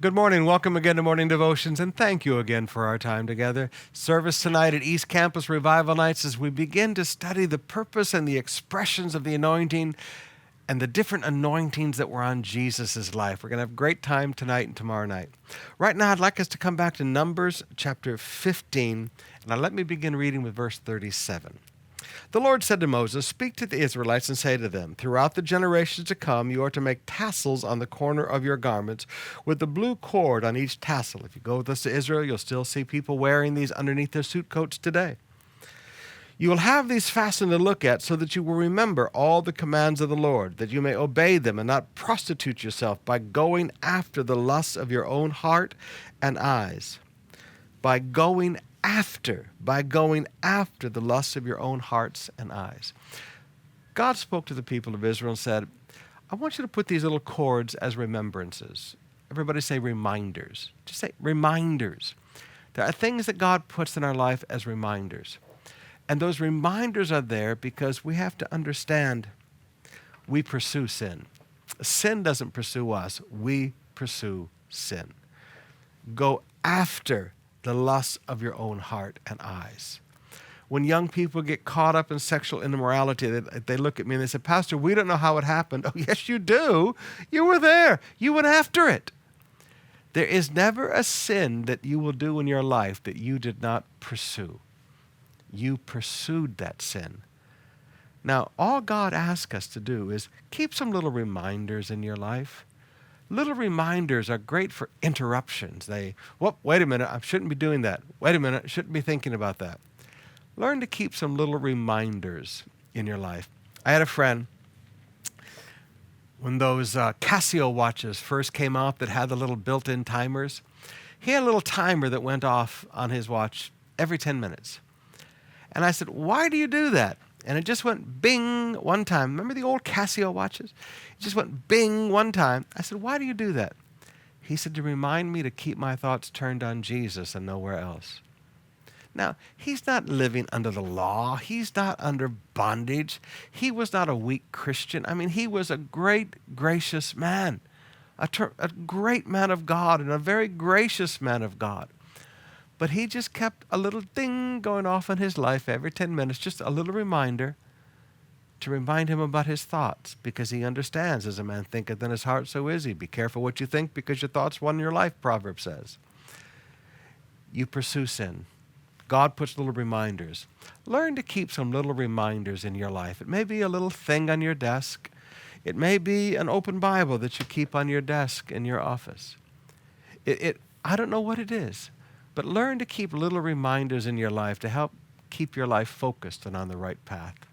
Good morning. Welcome again to Morning Devotions, and thank you again for our time together. Service tonight at East Campus Revival Nights as we begin to study the purpose and the expressions of the anointing and the different anointings that were on Jesus' life. We're going to have a great time tonight and tomorrow night. Right now, I'd like us to come back to Numbers chapter 15, and now let me begin reading with verse 37. The Lord said to Moses, "Speak to the Israelites and say to them, throughout the generations to come, you are to make tassels on the corner of your garments with the blue cord on each tassel." If you go with us to Israel, you'll still see people wearing these underneath their suit coats today. "You will have these fastened to look at so that you will remember all the commands of the Lord, that you may obey them and not prostitute yourself by going after the lusts of your own heart and eyes." By going after the lusts of your own hearts and eyes. God spoke to the people of Israel and said, I want you to put these little cords as remembrances. Everybody say reminders. Just say reminders. There are things that God puts in our life as reminders. And those reminders are there because we have to understand we pursue sin. Sin doesn't pursue us. We pursue sin. Go after the lusts of your own heart and eyes. When young people get caught up in sexual immorality, they look at me and they say, "Pastor, we don't know how it happened." Oh, yes, you do. You were there. You went after it. There is never a sin that you will do in your life that you did not pursue. You pursued that sin. Now, all God asks us to do is keep some little reminders in your life. Little reminders are great for interruptions. Wait a minute, I shouldn't be doing that. Wait a minute, I shouldn't be thinking about that. Learn to keep some little reminders in your life. I had a friend, when those Casio watches first came out that had the little built-in timers, he had a little timer that went off on his watch every 10 minutes. And I said, "Why do you do that?" And it just went bing one time. Remember the old Casio watches? It just went bing one time. I said, "Why do you do that?" He said, "To remind me to keep my thoughts turned on Jesus and nowhere else." Now, he's not living under the law. He's not under bondage. He was not a weak Christian. I mean, he was a great, gracious man, a great man of God and a very gracious man of God. But he just kept a little ding going off in his life every 10 minutes, just a little reminder to remind him about his thoughts, because he understands, as a man thinketh in his heart, so is he. Be careful what you think, because your thoughts run your life, Proverbs says. You pursue sin. God puts little reminders. Learn to keep some little reminders in your life. It may be a little thing on your desk. It may be an open Bible that you keep on your desk in your office. I don't know what it is. But learn to keep little reminders in your life to help keep your life focused and on the right path.